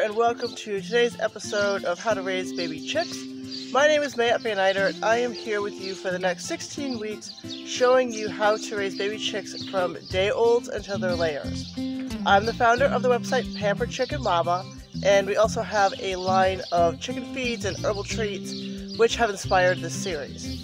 and welcome to today's episode of How to Raise Baby Chicks. My name is Matt Van Eidert. I am here with you for the next 16 weeks showing you how to raise baby chicks from day olds until they're layers. I'm the founder of the website Pampered Chicken Mama, and we also have a line of chicken feeds and herbal treats which have inspired this series.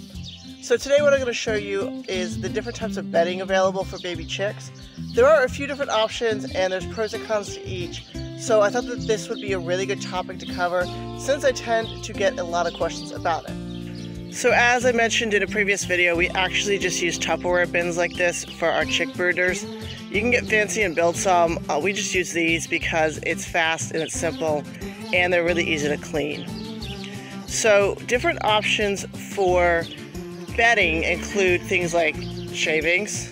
So today what I'm going to show you is the different types of bedding available for baby chicks. There are a few different options and there's pros and cons to each, so I thought that this would be a really good topic to cover since I tend to get a lot of questions about it. So as I mentioned in a previous video, we actually just use Tupperware bins like this for our chick brooders. You can get fancy and build some. We just use these because it's fast and it's simple and they're really easy to clean. So different options for bedding include things like Shavings.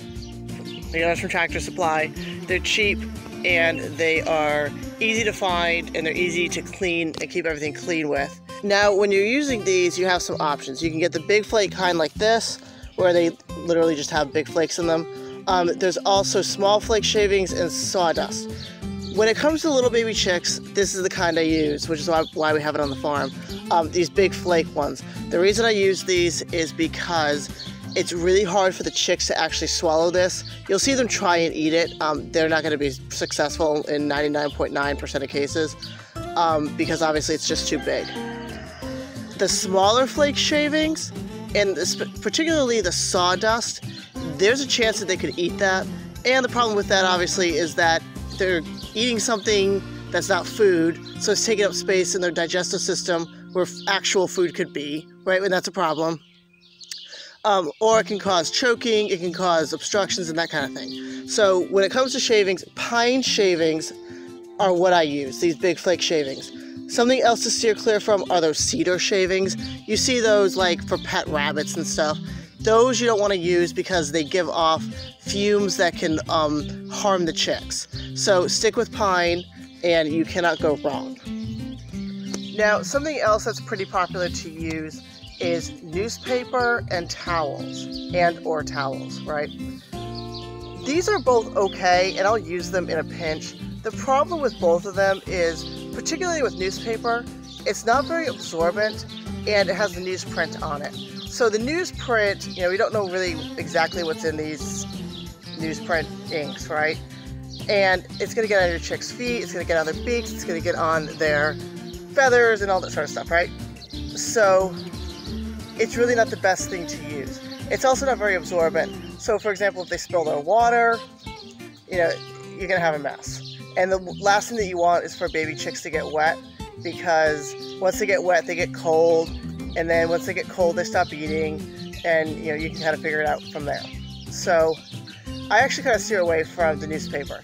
They are from Tractor Supply. They're cheap and they are easy to find and they're easy to clean and keep everything clean with. Now when you're using these, you have some options. You can get the big flake kind like this, where they literally just have big flakes in them. There's also small flake shavings and sawdust. When it comes to little baby chicks, this is the kind I use, which is why we have it on the farm. These big flake ones. The reason I use these is because it's really hard for the chicks to actually swallow this. You'll see them try and eat it. They're not going to be successful in 99.9% of cases because obviously it's just too big. The smaller flake shavings, and particularly the sawdust, there's a chance that they could eat that. And the problem with that obviously is that they're eating something that's not food, so it's taking up space in their digestive system where actual food could be, right? And that's a problem. Or it can cause choking, it can cause obstructions and that kind of thing. So when it comes to shavings, pine shavings are what I use, these big flake shavings. Something else to steer clear from are those cedar shavings. You see those like for pet rabbits and stuff. Those you don't want to use because they give off fumes that can harm the chicks. So stick with pine and you cannot go wrong. Now something else that's pretty popular to use is newspaper and towels, or towels, right? These are both okay and I'll use them in a pinch. The problem with both of them is, particularly with newspaper, it's not very absorbent and it has the newsprint on it. So the newsprint, we don't know really exactly what's in these newsprint inks, right? And it's going to get on your chick's feet, it's going to get on their beaks, it's going to get on their feathers and all that sort of stuff, right? So it's really not the best thing to use. It's also not very absorbent. So for example, if they spill their water, you're going to have a mess. And the last thing that you want is for baby chicks to get wet, because once they get wet, they get cold. And then once they get cold, they stop eating, and you can kind of figure it out from there. So I actually kind of steer away from the newspaper.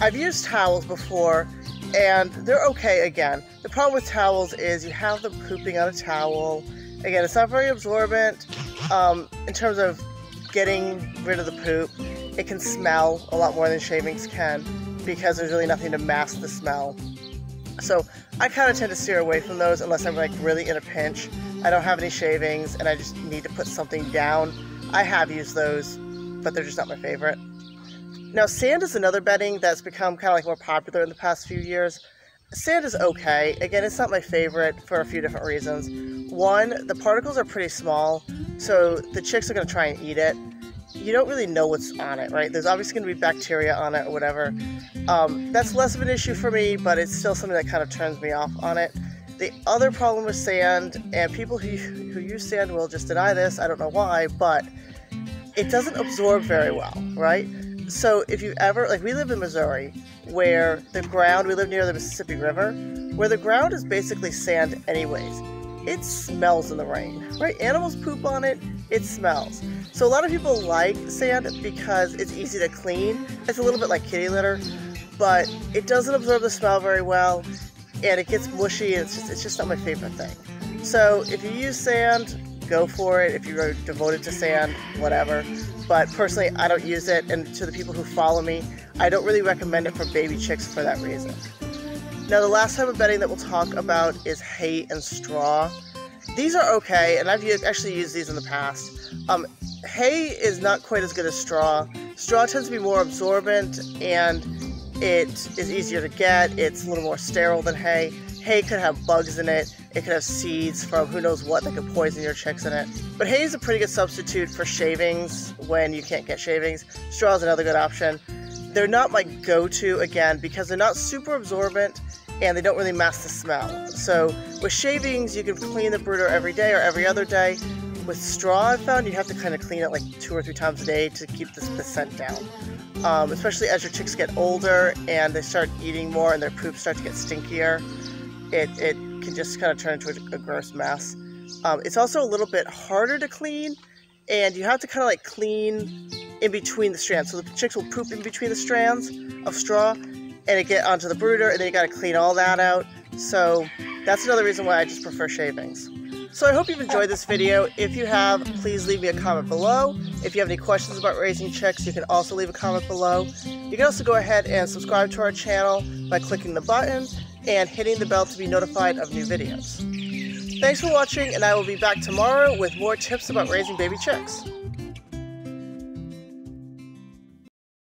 I've used towels before, and they're okay again. The problem with towels is you have them pooping on a towel. Again, it's not very absorbent in terms of getting rid of the poop. It can smell a lot more than shavings can because there's really nothing to mask the smell. So I kind of tend to steer away from those unless I'm like really in a pinch. I don't have any shavings and I just need to put something down. I have used those, but they're just not my favorite. Now sand is another bedding that's become kind of like more popular in the past few years. Sand is okay. Again, it's not my favorite for a few different reasons. One, the particles are pretty small, so the chicks are going to try and eat it. You don't really know what's on it, right? There's obviously going to be bacteria on it or whatever. That's less of an issue for me, but it's still something that kind of turns me off on it. The other problem with sand, and people who use sand will just deny this, I don't know why, but it doesn't absorb very well, right? So if you ever, we live in Missouri, where the ground, we live near the Mississippi River, where the ground is basically sand anyways. It smells in the rain, right? Animals poop on it, it smells. So a lot of people like sand because it's easy to clean. It's a little bit like kitty litter, but it doesn't absorb the smell very well, and it gets mushy, and it's just not my favorite thing. So if you use sand, go for it. If you're devoted to sand, whatever. But personally, I don't use it, and to the people who follow me, I don't really recommend it for baby chicks for that reason. Now the last type of bedding that we'll talk about is hay and straw. These are okay, and I've actually used these in the past. Hay is not quite as good as straw. Straw tends to be more absorbent, and It is easier to get. It's a little more sterile than hay. Hay could have bugs in it. It could have seeds from who knows what that could poison your chicks in it. But hay is a pretty good substitute for shavings when you can't get shavings. Straw is another good option. They're not my go-to, again, because they're not super absorbent and they don't really mask the smell. So with shavings, you can clean the brooder every day or every other day. With straw, I've found you have to kind of clean it like 2 or 3 times a day to keep the scent down. Especially as your chicks get older and they start eating more and their poops start to get stinkier. It can just kind of turn into a gross mess. It's also a little bit harder to clean, and you have to kind of like clean in between the strands. So the chicks will poop in between the strands of straw, and it get onto the brooder, and then you got to clean all that out. So that's another reason why I just prefer shavings. So I hope you've enjoyed this video. If you have, please leave me a comment below. If you have any questions about raising chicks, you can also leave a comment below. You can also go ahead and subscribe to our channel by clicking the button and hitting the bell to be notified of new videos. Thanks for watching, and I will be back tomorrow with more tips about raising baby chicks.